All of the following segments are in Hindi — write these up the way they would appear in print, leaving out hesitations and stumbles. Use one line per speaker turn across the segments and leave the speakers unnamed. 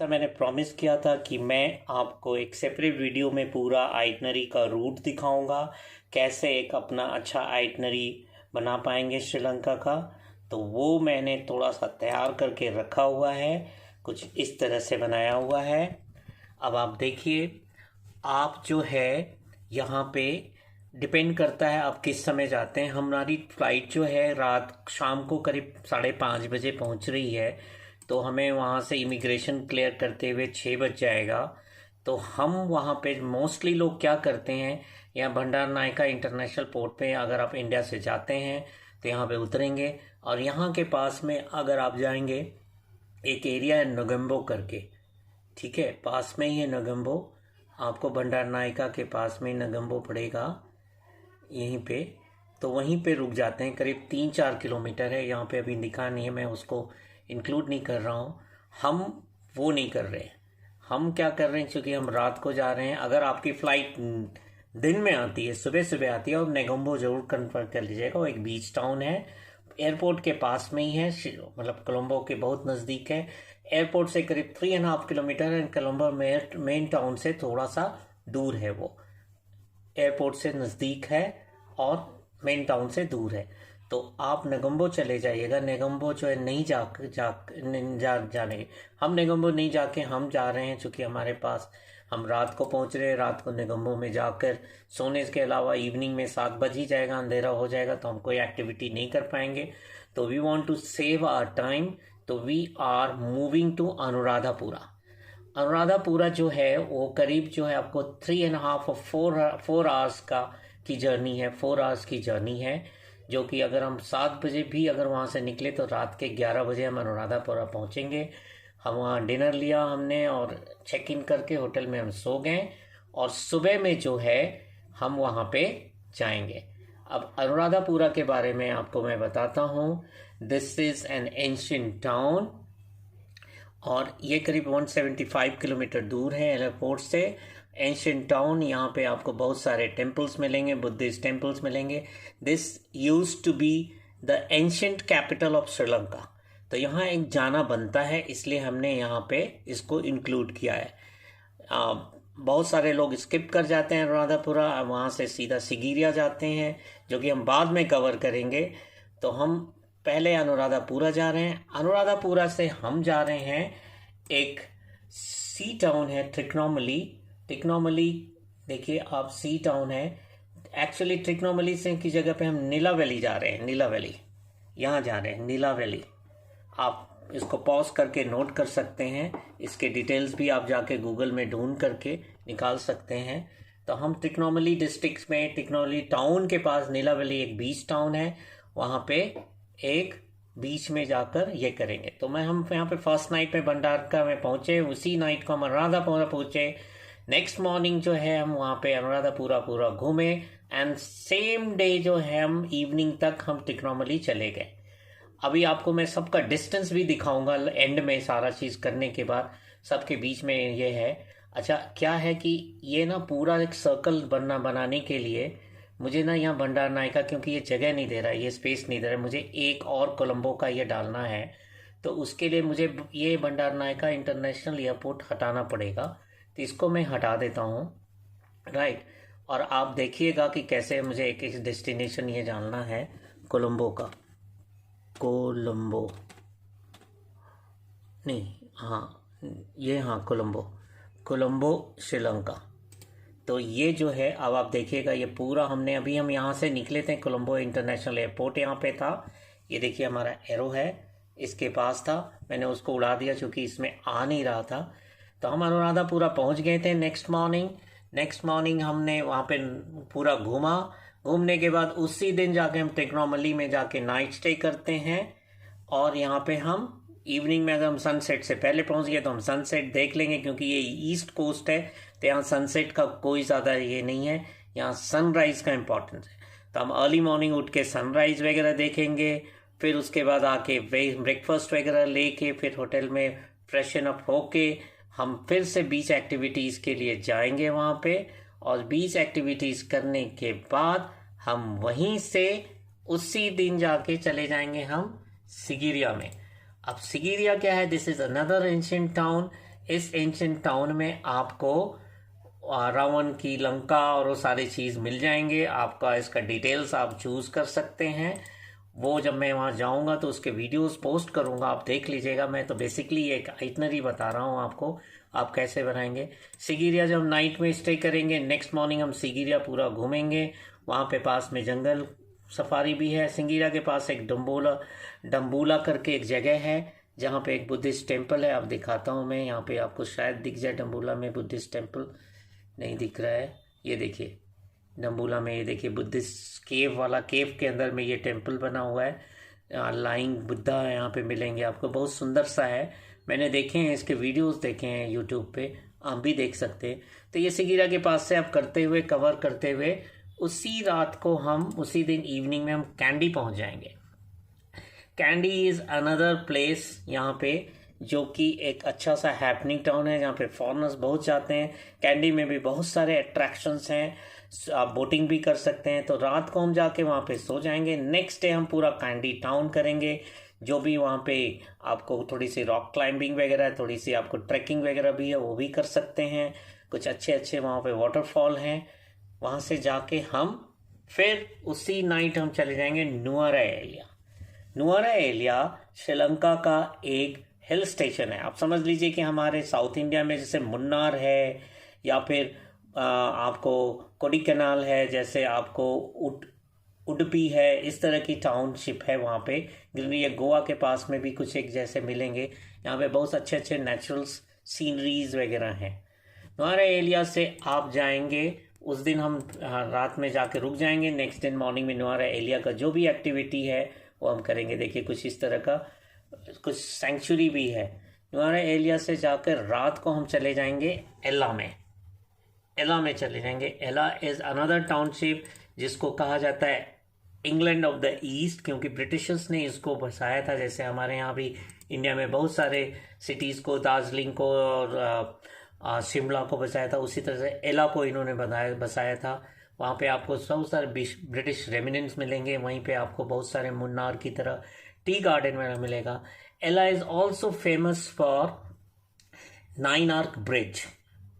सर मैंने प्रॉमिस किया था कि मैं आपको एक सेपरेट वीडियो में पूरा आइटनरी का रूट दिखाऊंगा, कैसे एक अपना अच्छा आइटनरी बना पाएंगे श्रीलंका का। तो वो मैंने थोड़ा सा तैयार करके रखा हुआ है, कुछ इस तरह से बनाया हुआ है। अब आप देखिए, आप जो है यहाँ पे डिपेंड करता है आप किस समय जाते हैं। हमारी फ़्लाइट जो है रात शाम को करीब 5:30 बजे पहुँच रही है, तो हमें वहाँ से इमिग्रेशन क्लियर करते हुए 6 बज जाएगा। तो हम वहाँ पे मोस्टली लोग क्या करते हैं, यहाँ भंडार नायका इंटरनेशनल पोर्ट पे अगर आप इंडिया से जाते हैं तो यहाँ पे उतरेंगे, और यहाँ के पास में अगर आप जाएंगे एक एरिया है नगम्बो करके, ठीक है, पास में ही है नगम्बो। आपको भंडार नायका के पास में नगम्बो पड़ेगा यहीं पे, तो वहीं पे रुक जाते हैं। करीब 3-4 किलोमीटर है, यहाँ पे अभी दिखा नहीं है, मैं उसको इंक्लूड नहीं कर रहा हूँ। हम वो नहीं कर रहे हैं, हम क्या कर रहे हैं, क्योंकि हम रात को जा रहे हैं। अगर आपकी फ़्लाइट दिन में आती है, सुबह सुबह आती है, और नेगोम्बो ज़रूर कन्फर्म कर लीजिएगा। वो एक बीच टाउन है, एयरपोर्ट के पास में ही है, मतलब कोलंबो के बहुत नज़दीक है। एयरपोर्ट से करीब 3.5 किलोमीटर है। कोलंबो मेन टाउन से थोड़ा सा दूर है, वो एयरपोर्ट से नज़दीक है और मेन टाउन से दूर है। तो आप नेगोम्बो चले जाइएगा। नेगोम्बो जो है नहीं जाने, हम नेगोम्बो नहीं जाके हम जा रहे हैं, चूँकि हमारे पास हम रात को पहुंच रहे हैं। रात को नेगोम्बो में जाकर सोने के अलावा इवनिंग में 7 बज ही जाएगा, अंधेरा हो जाएगा, तो हम कोई एक्टिविटी नहीं कर पाएंगे। तो we want to save our time, तो we are moving to Anuradhapura. Anuradhapura जो है वो करीब जो है आपको 3.5 और 4 आवर्स की जर्नी है, 4 आवर्स की जर्नी है। जो कि अगर हम 7 बजे भी अगर वहाँ से निकले तो रात के 11 बजे हम अनुराधापुरा पहुँचेंगे। हम वहाँ डिनर लिया हमने, और चेक इन करके होटल में हम सो गए, और सुबह में जो है हम वहाँ पे जाएंगे। अब अनुराधापुरा के बारे में आपको मैं बताता हूँ। This is an ancient town, और ये करीब 175 किलोमीटर दूर है एयरपोर्ट से। एंशिएंट टाउन, यहाँ पे आपको बहुत सारे टेम्पल्स मिलेंगे, बुद्धिस्ट टेम्पल्स मिलेंगे। This used to be the ancient capital of Sri Lanka. तो यहाँ एक जाना बनता है, इसलिए हमने यहाँ पे इसको इंक्लूड किया है। बहुत सारे लोग स्किप कर जाते हैं अनुराधापुरा, वहाँ से सीधा सिगिरिया जाते हैं, जो कि हम बाद में कवर करेंगे। तो हम पहले अनुराधापुरा जा रहे हैं। अनुराधापुरा से हम जा रहे हैं, एक सी टाउन है ट्रिकोनोमली। ट्रिकोनोमली देखिए आप, सी टाउन है। एक्चुअली ट्रिकोनोमली से की जगह पे हम नीला वैली जा रहे हैं। नीला वैली यहाँ जा रहे हैं, नीला वैली। आप इसको पॉज करके नोट कर सकते हैं, इसके डिटेल्स भी आप जाके गूगल में ढूंढ करके निकाल सकते हैं। तो हम ट्रिकोनोमली डिस्ट्रिक्ट में, ट्रिकोनोमली टाउन के पास नीला वैली एक बीच टाउन है, वहाँ पे एक बीच में जाकर ये करेंगे। तो हम यहाँ पे फर्स्ट नाइट में भंडारका में पहुँचे, उसी नाइट को हम अनुराधापुरा पहुँचे। नेक्स्ट मॉर्निंग जो है हम वहाँ पे अनुराधापुरा पूरा घूमे, एंड सेम डे जो है हम इवनिंग तक हम ट्रिकोनोमली चले गए। अभी आपको मैं सबका डिस्टेंस भी दिखाऊंगा एंड में, सारा चीज़ करने के बाद सबके बीच में ये है। अच्छा क्या है कि ये ना पूरा एक सर्कल बनाने के लिए मुझे ना यहाँ भंडार नायका, क्योंकि ये जगह नहीं दे रहा है, ये स्पेस नहीं दे रहा है, मुझे एक और कोलंबो का ये डालना है। तो उसके लिए मुझे ये भंडार नायका इंटरनेशनल एयरपोर्ट हटाना पड़ेगा, तो इसको मैं हटा देता हूँ, राइट। और आप देखिएगा कि कैसे मुझे एक डेस्टिनेशन ये जानना है कोलंबो का। कोलंबो नहीं, हाँ ये, हाँ कोलंबो श्रीलंका। तो ये जो है, अब आप देखिएगा ये पूरा हमने अभी हम यहाँ से निकले थे, कोलंबो इंटरनेशनल एयरपोर्ट यहाँ पे था। ये देखिए हमारा एरो है, इसके पास था, मैंने उसको उड़ा दिया क्योंकि इसमें आ नहीं रहा था। तो हम अनुराधापुरा पहुँच गए थे नेक्स्ट मॉर्निंग हमने वहाँ पे पूरा घूमा। घूमने के बाद उसी दिन जाके हम ट्रिकोनोमली में जाके नाइट स्टे करते हैं, और यहाँ पे हम इवनिंग में अगर हम सनसेट से पहले पहुँच गए तो हम सनसेट देख लेंगे, क्योंकि ये ईस्ट कोस्ट है, तो यहाँ सनसेट का कोई ज़्यादा ये नहीं है, यहाँ सनराइज़ का इम्पोर्टेंस है। तो हम अर्ली मॉर्निंग उठ के सनराइज़ वगैरह देखेंगे, फिर उसके बाद आके ब्रेकफास्ट वगैरह लेके फिर होटल में फ्रेशन अप होके हम फिर से बीच एक्टिविटीज़ के लिए जाएंगे वहाँ पे, और बीच एक्टिविटीज़ करने के बाद हम वहीं से उसी दिन जाके चले जाएंगे हम सिगिरिया में। अब सिगिरिया क्या है, this is another ancient town. इस एंशिएंट टाउन में आपको रावण की लंका और वो सारी चीज़ मिल जाएंगे। आपका इसका डिटेल्स आप चूज़ कर सकते हैं। वो जब मैं वहाँ जाऊँगा तो उसके वीडियोस पोस्ट करूँगा, आप देख लीजिएगा। मैं तो बेसिकली एक आइटनरी बता रहा हूँ आपको, आप कैसे बनाएंगे। सिगिरिया जब नाइट में स्टे करेंगे, नेक्स्ट मॉर्निंग हम सिगिरिया पूरा घूमेंगे। वहाँ पे पास में जंगल सफारी भी है। सिगिरिया के पास एक डम्बूला करके एक जगह है जहाँ पे एक बुद्धिस्ट टेम्पल है। आप दिखाता हूँ मैं, यहाँ पे आपको शायद दिख जाए डम्बूला में बुद्धिस्ट टेम्पल। नहीं दिख रहा है, ये देखिए डम्बूला में, ये देखिए बुद्धिस्ट केव वाला, केव के अंदर में ये टेम्पल बना हुआ है। लाइंग बुद्धा यहाँ पे मिलेंगे आपको, बहुत सुंदर सा है। मैंने देखे हैं, इसके वीडियोस देखे हैं यूट्यूब पे, आप भी देख सकते हैं। तो ये सिगिरा के पास से आप करते हुए, कवर करते हुए, उसी रात को हम, उसी दिन इवनिंग में हम कैंडी पहुँच जाएंगे। कैंडी इज़ अनदर प्लेस यहाँ पे, जो कि एक अच्छा सा हैपनिंग टाउन है जहाँ पे फॉरेनर्स बहुत जाते हैं। कैंडी में भी बहुत सारे अट्रैक्शंस हैं, आप बोटिंग भी कर सकते हैं। तो रात को हम जाके वहाँ पे सो जाएंगे। नेक्स्ट डे हम पूरा कैंडी टाउन करेंगे। जो भी वहाँ पे आपको थोड़ी सी रॉक क्लाइंबिंग वगैरह, थोड़ी सी आपको ट्रैकिंग वगैरह भी है, वो भी कर सकते हैं। कुछ अच्छे अच्छे वहाँ पे वाटरफॉल हैं। वहाँ से जाके हम फिर उसी नाइट हम चले जाएंगे नुआरा एलिया। नुआरा एलिया श्रीलंका का एक हिल स्टेशन है। आप समझ लीजिए कि हमारे साउथ इंडिया में जैसे मुन्नार है, या फिर आपको कोडिकनाल है, जैसे आपको उडुपी है, इस तरह की टाउनशिप है वहाँ पे। ये गोवा के पास में भी कुछ एक जैसे मिलेंगे। यहाँ पे बहुत अच्छे अच्छे नेचुरल सीनरीज वगैरह हैं। नुआरा एलिया से आप जाएंगे, उस दिन हम रात में जाके रुक जाएंगे। नेक्स्ट दिन मॉर्निंग में नुआरा एलिया का जो भी एक्टिविटी है वो हम करेंगे। देखिए कुछ इस तरह का कुछ सेंचुरी भी है। नुआरा एलिया से जाकर रात को हम चले जाएंगे एला में। एला में चले जाएंगे। एला इज़ अनदर टाउनशिप जिसको कहा जाता है इंग्लैंड ऑफ द ईस्ट, क्योंकि ब्रिटिशर्स ने इसको बसाया था। जैसे हमारे यहाँ भी इंडिया में बहुत सारे सिटीज़ को, दार्जिलिंग को और शिमला को बसाया था, उसी तरह से एला को इन्होंने बसाया था। वहाँ पे आपको बहुत सारे ब्रिटिश रेमिनेंट्स मिलेंगे। वहीं पे आपको बहुत सारे मुन्नार की तरह टी गार्डन में मिलेगा। एला is also famous for nine arch bridge.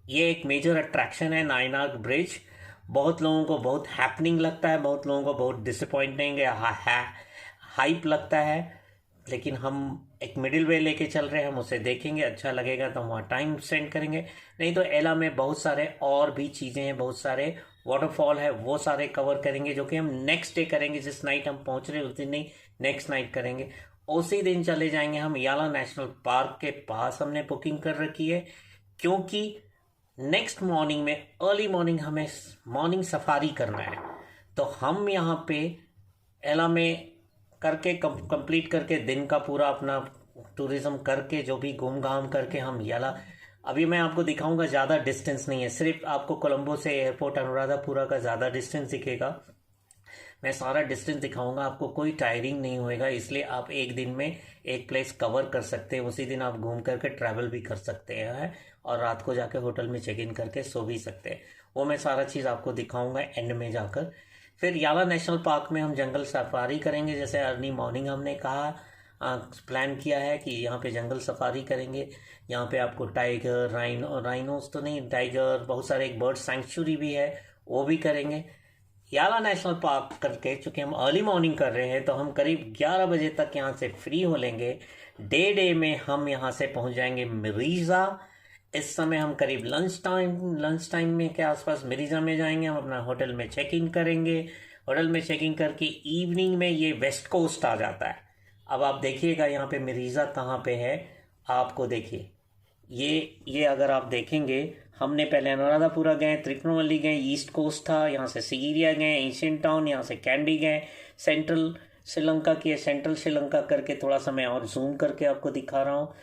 ये एक मेजर अट्रैक्शन है, नाइन आर्क ब्रिज। बहुत लोगों को बहुत हैपनिंग लगता है, बहुत लोगों को बहुत डिसअपॉइंटिंग या हाइप लगता है, लेकिन हम एक मिडिल वे लेके चल रहे हैं। हम उसे देखेंगे, अच्छा लगेगा तो हम वहाँ टाइम स्पेंड करेंगे। नहीं तो एला में बहुत सारे और भी चीज़ें हैं, बहुत सारे वाटरफॉल है, वो सारे कवर करेंगे, जो कि हम नेक्स्ट डे करेंगे। जिस नाइट हम पहुँच रहे हैं उस दिन नहीं, नेक्स्ट नाइट करेंगे। उसी दिन चले जाएंगे हम याला नेशनल पार्क के पास, हमने बुकिंग कर रखी है, क्योंकि नेक्स्ट मॉर्निंग में, अर्ली मॉर्निंग, हमें मॉर्निंग सफारी करना है। तो हम यहाँ पे एला में करके कंप्लीट करके दिन का पूरा अपना टूरिज्म करके, जो भी घूम घाम करके हम याला, अभी मैं आपको दिखाऊंगा, ज़्यादा डिस्टेंस नहीं है, सिर्फ आपको कोलंबो से एयरपोर्ट अनुराधापुरा का ज़्यादा डिस्टेंस दिखेगा। मैं सारा डिस्टेंस दिखाऊंगा, आपको कोई टायरिंग नहीं होएगा, इसलिए आप एक दिन में एक प्लेस कवर कर सकते हैं। उसी दिन आप घूम करके ट्रैवल भी कर सकते हैं और रात को जाकर होटल में चेक इन करके सो भी सकते हैं। वो मैं सारा चीज़ आपको दिखाऊंगा एंड में जाकर। फिर याला नेशनल पार्क में हम जंगल सफारी करेंगे। जैसे अर्ली मॉर्निंग हमने कहा, प्लान किया है कि यहाँ पे जंगल सफारी करेंगे। यहाँ पे आपको टाइगर, राइनोस तो नहीं, टाइगर, बहुत सारे एक बर्ड सेंचुरी भी है, वो भी करेंगे। याला नेशनल पार्क करके चूंकि हम अर्ली मॉर्निंग कर रहे हैं तो हम करीब 11 बजे तक यहाँ से फ्री हो लेंगे। डे में हम यहाँ से पहुँच जाएंगे मिरीजा। इस समय हम करीब लंच टाइम में के आसपास मिरीजा में जाएंगे। हम अपना होटल में चेक इन करेंगे। होटल में चेक इन करके इवनिंग में ये वेस्ट कोस्ट आ जाता है। अब आप देखिएगा यहाँ पे मिरीजा कहाँ पे है, आपको देखिए, ये अगर आप देखेंगे, हमने पहले अनुराधापुरा गए, त्रिकोणमल्ली गए, ईस्ट कोस्ट था, यहाँ से सिगिरिया गए, एशियन टाउन, यहाँ से कैंडी गए, सेंट्रल श्रीलंका किए। सेंट्रल श्रीलंका करके थोड़ा सा मैं और जूम करके आपको दिखा रहा हूँ।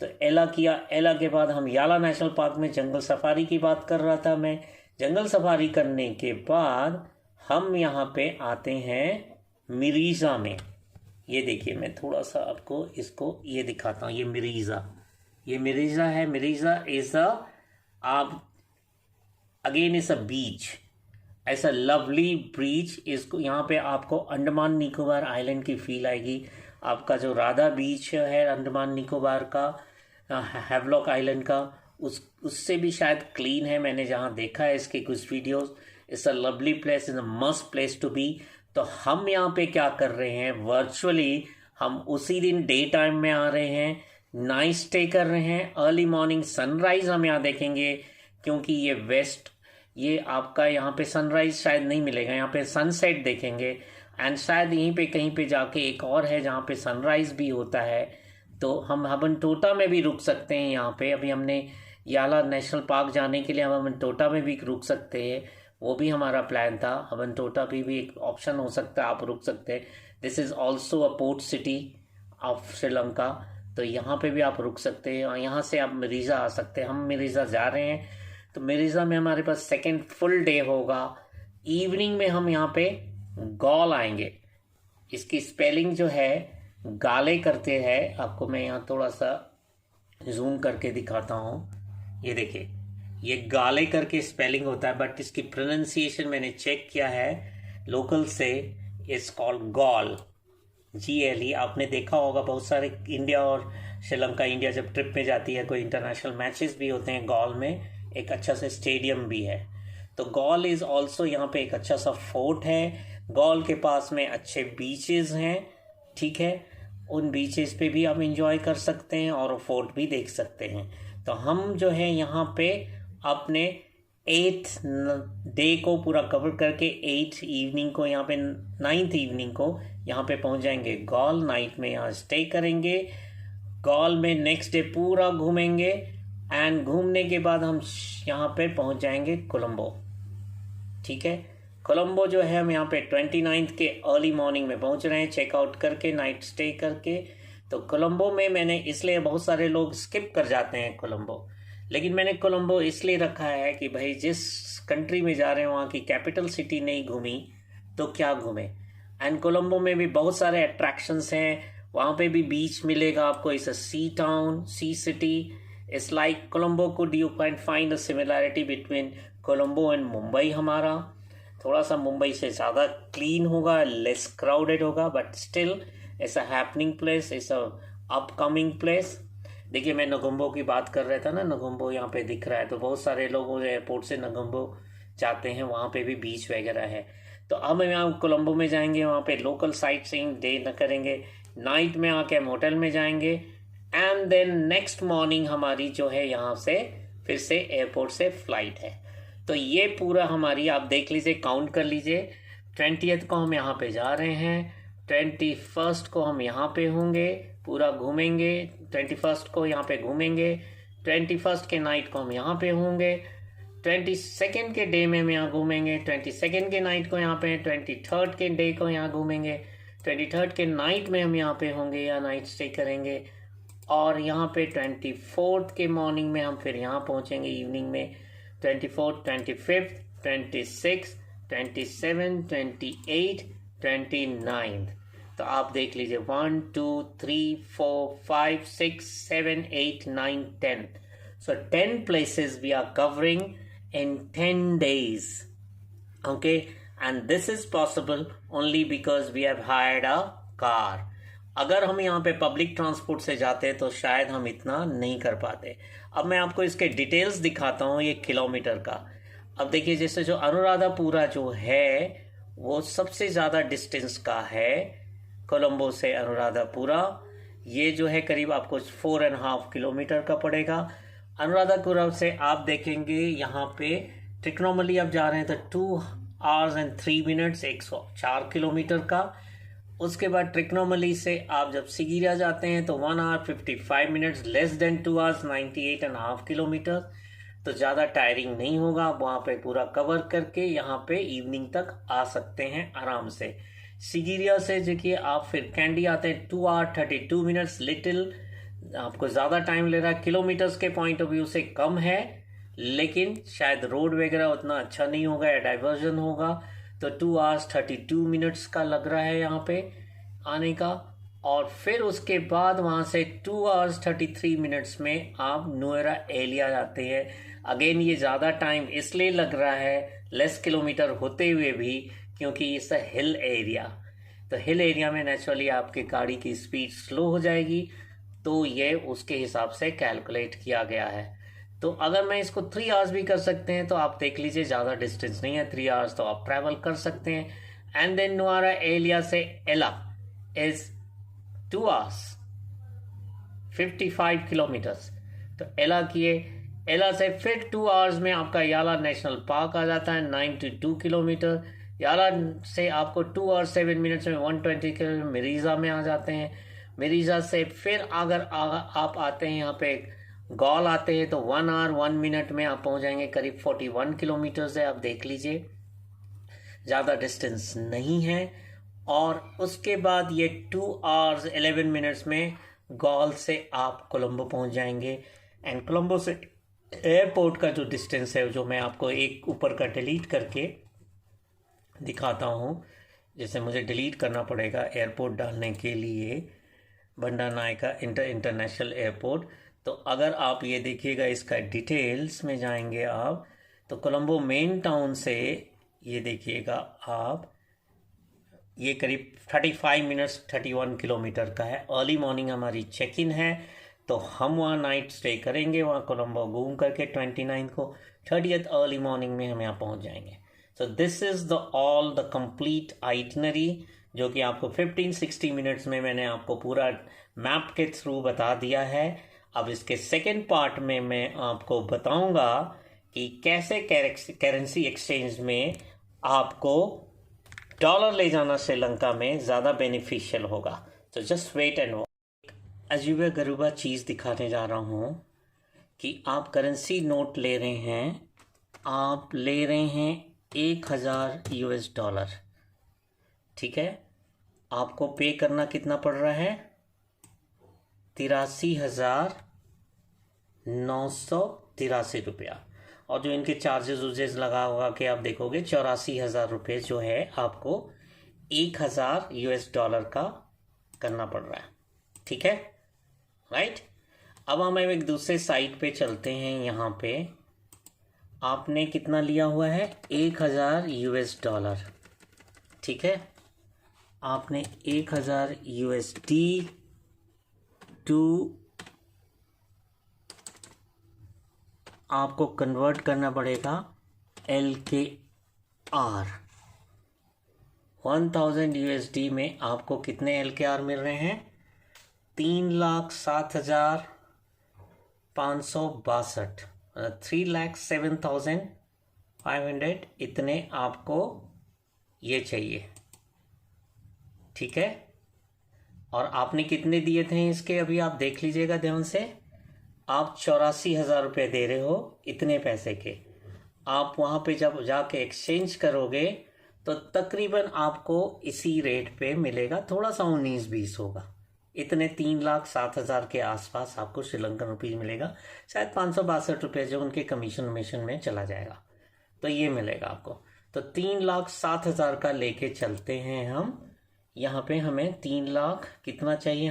तो एला किया। एला के बाद हम याला नेशनल पार्क में जंगल सफारी की बात कर रहा था मैं। जंगल सफारी करने के बाद हम यहाँ पे आते हैं मिरीजा में। ये देखिए, मैं थोड़ा सा आपको इसको ये दिखाता हूँ। ये मिरीजा है। मिरीजा इज अगेन इज अ बीच, ऐसा लवली बीच। इसको यहाँ पे आपको अंडमान निकोबार आइलैंड की फील आएगी। आपका जो राधा बीच है अंडमान निकोबार का, हैवलॉक आइलैंड का, उससे भी शायद क्लीन है। मैंने जहाँ देखा है इसके कुछ videos. It's a lovely place, is a must place to be. तो हम यहाँ पे क्या कर रहे हैं, वर्चुअली हम उसी दिन डे टाइम में आ रहे हैं, नाइट स्टे कर रहे हैं। अर्ली मॉर्निंग सनराइज हम यहाँ देखेंगे, क्योंकि ये वेस्ट, ये आपका यहाँ पे सनराइज शायद नहीं मिलेगा, यहाँ पे सनसेट देखेंगे। एंड शायद यहीं पे कहीं पे जाके एक और है जहाँ पे सनराइज भी होता है। तो हम हबनटोटा में भी रुक सकते हैं यहाँ पे। अभी हमने याला नेशनल पार्क जाने के लिए हम हबनटोटा में भी रुक सकते हैं, वो भी हमारा प्लान था। हबनटोटा भी एक ऑप्शन हो सकता है, आप रुक सकते हैं। This is also a port city of Sri Lanka, तो यहाँ पे भी आप रुक सकते हैं। और यहाँ से आप मिरीज़ा आ सकते हैं। हम मिरीज़ा जा रहे हैं, तो मिरीज़ा में हमारे पास सेकेंड फुल डे होगा। इवनिंग में हम यहाँ पे गॉल आएंगे। इसकी स्पेलिंग जो है गाले करते हैं, आपको मैं यहाँ थोड़ा सा जूम करके दिखाता हूँ। ये देखिए, ये गाले करके स्पेलिंग होता है, बट इसकी प्रोनाउंसिएशन मैंने चेक किया है लोकल से, इट्स कॉल्ड गॉल, GLE। आपने देखा होगा बहुत सारे इंडिया और श्रीलंका, इंडिया जब ट्रिप में जाती है, कोई इंटरनेशनल मैचेस भी होते हैं, गॉल में एक अच्छा सा स्टेडियम भी है। तो गॉल इज़ ऑल्सो, यहाँ पे एक अच्छा सा फोर्ट है। गॉल के पास में अच्छे बीचेस हैं, ठीक है। उन बीचेस पे भी आप इंजॉय कर सकते हैं और फोर्ट भी देख सकते हैं। तो हम जो है यहाँ पे अपने 8th डे को पूरा कवर करके 8th इवनिंग को, यहाँ पे 9th इवनिंग को यहाँ पे पहुँच जाएंगे गॉल। नाइट में यहाँ स्टे करेंगे गॉल में, नेक्स्ट डे पूरा घूमेंगे। एंड घूमने के बाद हम यहाँ पे पहुँच जाएंगे कोलंबो, ठीक है। कोलंबो जो है हम यहाँ पे 29th के अर्ली मॉर्निंग में पहुँच रहे हैं, चेकआउट करके, नाइट स्टे करके। तो कोलंबो में मैंने, इसलिए बहुत सारे लोग स्किप कर जाते हैं कोलंबो, लेकिन मैंने कोलंबो इसलिए रखा है कि भाई जिस कंट्री में जा रहे हैं वहाँ की कैपिटल सिटी नहीं घूमी तो क्या घूमे। एंड कोलंबो में भी बहुत सारे अट्रैक्शंस हैं, वहाँ पे भी बीच मिलेगा आपको। It's a sea town, sea city. It's like Colombo could you can find a similarity between Colombo and Mumbai. हमारा थोड़ा सा मुंबई से ज़्यादा क्लीन होगा, लेस क्राउडेड होगा, but still it's a happening place, it's a upcoming place. देखिए, मैं नगुम्बो की बात कर रहा था ना, नगुम्बो यहाँ पे दिख रहा है। तो बहुत सारे लोग एयरपोर्ट से नगुम्बो जाते हैं, वहाँ पे भी बीच वगैरह है। तो अब हम यहाँ कोलंबो में जाएंगे, वहाँ पे लोकल साइट सीइंग डे न करेंगे, नाइट में आके हम होटल में जाएंगे। एंड देन नेक्स्ट मॉर्निंग हमारी जो है यहाँ से फिर से एयरपोर्ट से फ्लाइट है। तो ये पूरा हमारी, आप देख लीजिए, काउंट कर लीजिए। 20th को हम यहाँ पे जा रहे हैं, 21st को हम यहाँ पे होंगे, पूरा घूमेंगे। 21st को यहाँ पे घूमेंगे, 21st के नाइट को हम यहाँ पे होंगे, 22nd के डे में हम यहाँ घूमेंगे, 22nd के नाइट को यहाँ पे, 23rd के डे को यहाँ घूमेंगे, 23rd के नाइट में हम यहाँ पे होंगे या नाइट स्टे करेंगे। और यहाँ पे 24th के मॉर्निंग में हम फिर यहाँ पहुँचेंगे इवनिंग में। 24th, 25th, 26th, 27, 28, 29। तो आप देख लीजिए, 1 2 3 4 5 6 7 8 9 10। So 10 places we are covering in 10 days. Okay, and this is possible only because we have hired a car. अगर हम यहाँ पे पब्लिक ट्रांसपोर्ट से जाते तो शायद हम इतना नहीं कर पाते। अब मैं आपको इसके डिटेल्स दिखाता हूँ, ये किलोमीटर का। अब देखिए, जैसे जो अनुराधापुरा जो है वो सबसे ज़्यादा डिस्टेंस का है कोलंबो से अनुराधापुरा। ये जो है करीब आपको 4.5 किलोमीटर का पड़ेगा। अनुराधापुरा से आप देखेंगे यहाँ पे ट्रिकोनोमैली आप जा रहे हैं तो 2 hours and 3 minutes, 104 किलोमीटर का। उसके बाद ट्रिकोनोमैली से आप जब सिगिरिया जाते हैं तो 1 hour 55 minutes, less than 2 hours 98.5 kilometre. तो ज़्यादा टायरिंग नहीं होगा, आप वहाँ पे पूरा कवर करके यहाँ पे इवनिंग तक आ सकते हैं आराम से। सिगिरिया से देखिए आप फिर कैंडी आते हैं, 2 hour 32 minutes, लिटिल आपको ज़्यादा टाइम ले रहा है। किलोमीटर्स के पॉइंट ऑफ व्यू से कम है, लेकिन शायद रोड वगैरह उतना अच्छा नहीं होगा या डाइवर्जन होगा। तो 2 hours 32 minutes का लग रहा है यहाँ पे आने का। और फिर उसके बाद वहाँ से 2 hours 33 minutes में आप नुएरा एलिया जाते हैं। अगेन ये ज़्यादा टाइम इसलिए लग रहा है, लेस किलोमीटर होते हुए भी, क्योंकि इट्स अ हिल एरिया। तो हिल एरिया में नेचुरली आपकी गाड़ी की स्पीड स्लो हो जाएगी। तो ये उसके हिसाब से कैलकुलेट किया गया है। तो अगर मैं इसको 3 आवर्स भी कर सकते हैं तो आप देख लीजिए, ज़्यादा डिस्टेंस नहीं है, 3 आवर्स तो आप ट्रैवल कर सकते हैं। एंड देन नुआरा एलिया से एला इज 2 आवर्स 55 किलोमीटर्स। तो एला किए, एला से फिर 2 आवर्स में आपका याला नेशनल पार्क आ जाता है 92 किलोमीटर। याला से आपको 2 आवर्स 7 मिनट्स में 120 किलोमीटर मिरीज़ा में आ जाते हैं। मिरीज़ा से फिर अगर आप आते हैं यहाँ पे गौल आते हैं तो 1 आवर 1 मिनट में आप पहुँच जाएंगे, करीब 41 किलोमीटर है। आप देख लीजिए, ज़्यादा डिस्टेंस नहीं है। और उसके बाद ये 2 आवर्स 11 मिनट्स में गॉल से आप कोलंबो पहुंच जाएंगे। एंड कोलंबो से एयरपोर्ट का जो डिस्टेंस है, जो मैं आपको एक ऊपर का डिलीट करके दिखाता हूं, जैसे मुझे डिलीट करना पड़ेगा एयरपोर्ट डालने के लिए, बंडर नायका इंटरनेशनल एयरपोर्ट। तो अगर आप ये देखिएगा, इसका डिटेल्स में जाएंगे आप, तो कोलंबो मेन टाउन से ये देखिएगा आप, ये करीब 35 मिनट्स 31 किलोमीटर का है। अर्ली मॉर्निंग हमारी चेक इन है, तो हम वहाँ नाइट स्टे करेंगे, वहाँ कोलंबो घूम करके 29 को 30th अर्ली मॉर्निंग में हम यहाँ पहुँच जाएंगे। So this is the all the complete itinerary, जो कि आपको 15-60 मिनट्स में मैंने आपको पूरा मैप के थ्रू बता दिया है। अब इसके सेकेंड पार्ट में मैं आपको बताऊंगा कि कैसे करेंसी एक्सचेंज में आपको डॉलर ले जाना श्रीलंका में ज़्यादा बेनिफिशियल होगा। तो जस्ट वेट एंड वॉच। अजूबा गरूबा चीज़ दिखाने जा रहा हूँ कि आप करेंसी नोट ले रहे हैं, आप ले रहे हैं 1000 US डॉलर, ठीक है। आपको पे करना कितना पड़ रहा है? 83,983 रुपया। और जो इनके चार्जेस उर्जेस लगा होगा कि आप देखोगे 84,000 रुपये जो है आपको 1000 US डॉलर का करना पड़ रहा है, ठीक है, राइट। अब हम एक दूसरे साइट पे चलते हैं। यहाँ पे आपने कितना लिया हुआ है? 1000 US डॉलर, ठीक है। आपने 1000 USD टू आपको कन्वर्ट करना पड़ेगा LKR। 1000 USD में आपको कितने LKR मिल रहे हैं? 3,07,562, 3,07,500, इतने आपको ये चाहिए, ठीक है। और आपने कितने दिए थे इसके? अभी आप देख लीजिएगा ध्यान से, आप 84,000 रुपये दे रहे हो इतने पैसे के। आप वहाँ पे जब जाके एक्सचेंज करोगे तो तकरीबन आपको इसी रेट पे मिलेगा, थोड़ा सा 19-20 होगा, इतने 3,07,000 के आसपास आपको श्रीलंकन रुपीज मिलेगा। शायद 562 रुपये जो उनके कमीशन वमीशन में चला जाएगा, तो ये मिलेगा आपको। तो 3,07,000 का लेके चलते हैं हम। यहाँ पे हमें 3 लाख कितना चाहिए?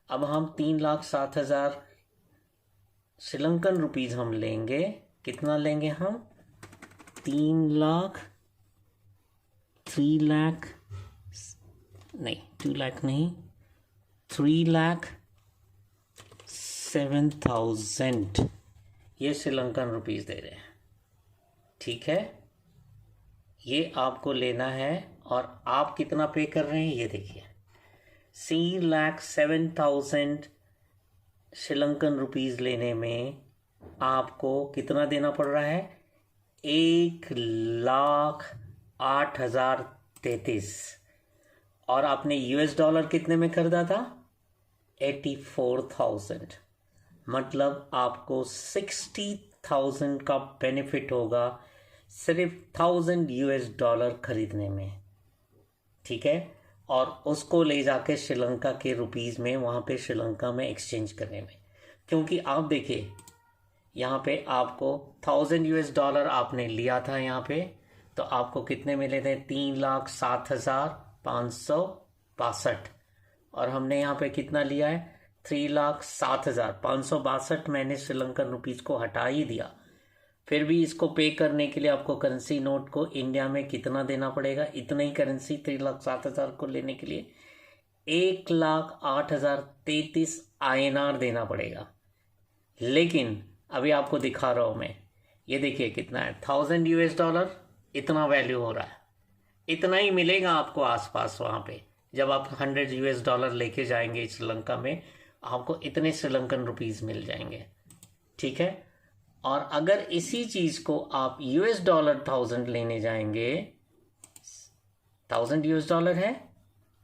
अब हम 3,07,000 श्रीलंकन रुपीज हम लेंगे। कितना लेंगे हम? 3 लाख 2 लाख नहीं, 3,07,000 ये श्रीलंकन रुपीज दे रहे हैं, ठीक है। ये आपको लेना है। और आप कितना पे कर रहे हैं ये देखिए, 3,07,000 श्रीलंकन रुपीज लेने में आपको कितना देना पड़ रहा है? 1,08,033। और आपने US डॉलर कितने में खरीदा था? 84,000। मतलब आपको 60,000 का बेनिफिट होगा सिर्फ 1000 US डॉलर खरीदने में, ठीक है। और उसको ले जाके श्रीलंका के रुपीज़ में वहाँ पे श्रीलंका में एक्सचेंज करने में। क्योंकि आप देखिए यहाँ पे आपको 1000 US डॉलर आपने लिया था यहाँ पे, तो आपको कितने मिले थे? 3,07,562। और हमने यहाँ पे कितना लिया है? 3,07,562। मैंने श्रीलंकन रुपीज़ को हटा ही दिया। फिर भी इसको पे करने के लिए आपको करेंसी नोट को इंडिया में कितना देना पड़ेगा? इतना ही करेंसी 3,07,000 को लेने के लिए 1,08,033 INR देना पड़ेगा। लेकिन अभी आपको दिखा रहा हूँ मैं, ये देखिए कितना है, $1000 इतना वैल्यू हो रहा है। इतना ही मिलेगा आपको आसपास वहाँ पे। जब आप $100 लेके जाएंगे श्रीलंका में, आपको इतने श्रीलंकन रुपीस मिल जाएंगे, ठीक है। और अगर इसी चीज को आप $1000 1000 लेने जाएंगे, $1000 है,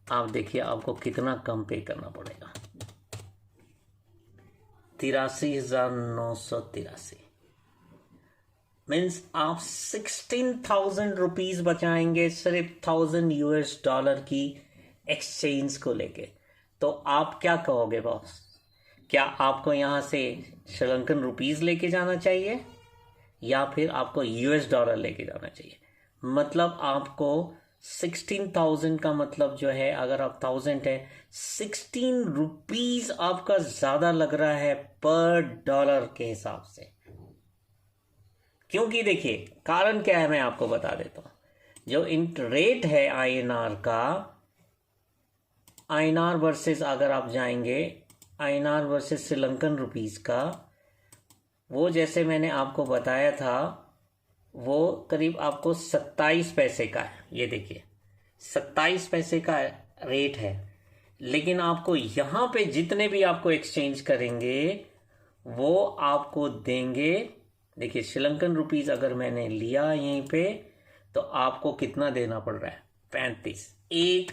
आप देखिए आपको कितना कम पे करना पड़ेगा, 83,983। मीन्स आप 16,000 रुपीज बचाएंगे सिर्फ $1000 की एक्सचेंज को लेके। तो आप क्या कहोगे बॉस, क्या आपको यहाँ से श्रीलंकन रुपीस लेके जाना चाहिए या फिर आपको $डॉलर लेके जाना चाहिए? मतलब आपको 16,000 का मतलब जो है, अगर आप 1000 है, 16 रुपीज आपका ज्यादा लग रहा है पर डॉलर के हिसाब से। क्योंकि देखिए कारण क्या है, मैं आपको बता देता हूं। जो रेट है INR का, INR वर्सेस अगर आप जाएंगे, INR वर्सेस श्रीलंकन रुपीस का, वो जैसे मैंने आपको बताया था, वो करीब आपको 27 पैसे का है। ये देखिए 27 पैसे का रेट है। लेकिन आपको यहाँ पे जितने भी आपको एक्सचेंज करेंगे वो आपको देंगे, देखिए श्रीलंकन रुपीस अगर मैंने लिया यहीं पे, तो आपको कितना देना पड़ रहा है, 35। एक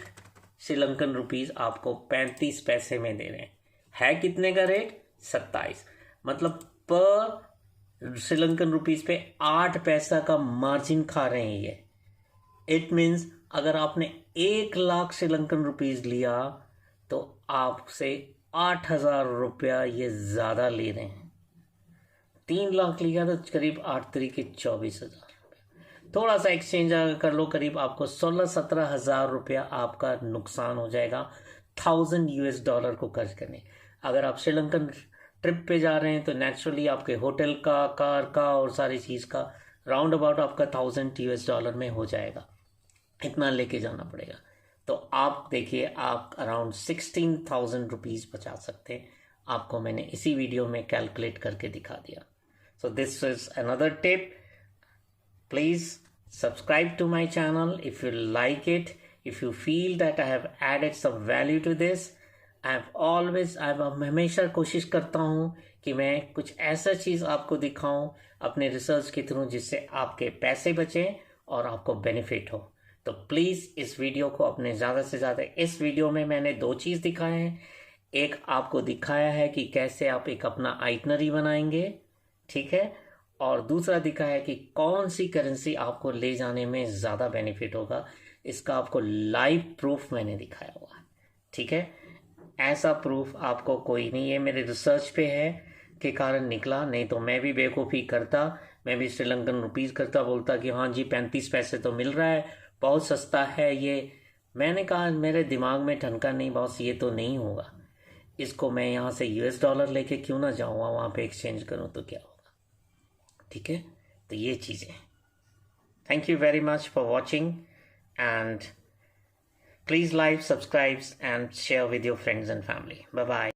श्रीलंकन रुपीस आपको 35 पैसे में दे रहे हैं। है कितने का रेट, 27। मतलब पर श्रीलंकन रुपीस पे 8 पैसा का मार्जिन खा रहे हैं ये। इट मीन्स अगर आपने 1 लाख श्रीलंकन रुपीस लिया तो आपसे 8,000 रुपया ये ज्यादा ले रहे हैं। 3 लाख लिया तो करीब 8 तरीके 24,000 रुपया। थोड़ा सा एक्सचेंज अगर कर लो, करीब आपको 16-17 हजार रुपया आपका नुकसान हो जाएगा $1000 को खर्च करने। अगर आप श्रीलंकन ट्रिप पे जा रहे हैं तो नेचुरली आपके होटल का, कार का और सारी चीज का राउंड अबाउट आपका $1000 में हो जाएगा। इतना लेके जाना पड़ेगा। तो आप देखिए आप अराउंड 16,000 रुपीज बचा सकते हैं। आपको मैंने इसी वीडियो में कैलकुलेट करके दिखा दिया। So this is another tip. Please subscribe to my channel if you like it, if you feel that I have added some value to this. हमेशा कोशिश करता हूँ कि मैं कुछ ऐसा चीज़ आपको दिखाऊं अपने रिसर्च के थ्रू जिससे आपके पैसे बचें और आपको बेनिफिट हो। तो प्लीज़ इस वीडियो को अपने ज़्यादा से ज़्यादा, इस वीडियो में मैंने 2 चीज़ दिखाए हैं। एक आपको दिखाया है कि कैसे आप एक अपना आइटनरी बनाएंगे, ठीक है, और दूसरा दिखाया है कि कौन सी करेंसी आपको ले जाने में ज़्यादा बेनिफिट होगा। इसका आपको लाइव प्रूफ मैंने दिखाया हुआ है, ठीक है। ऐसा प्रूफ आपको कोई नहीं, ये मेरे रिसर्च पे है के कारण निकला, नहीं तो मैं भी बेवकूफ़ी करता, मैं भी श्रीलंकन रुपीस करता, बोलता कि हाँ जी 35 पैसे तो मिल रहा है, बहुत सस्ता है ये। मैंने कहा मेरे दिमाग में ठनका नहीं बॉस, ये तो नहीं होगा, इसको मैं यहाँ से $डॉलर लेके क्यों ना जाऊँगा, वहाँ पे एक्सचेंज करूँ तो क्या होगा, ठीक है। तो ये चीज़ें। Thank you very much for watching and please like, subscribe and share with your friends and family. Bye bye.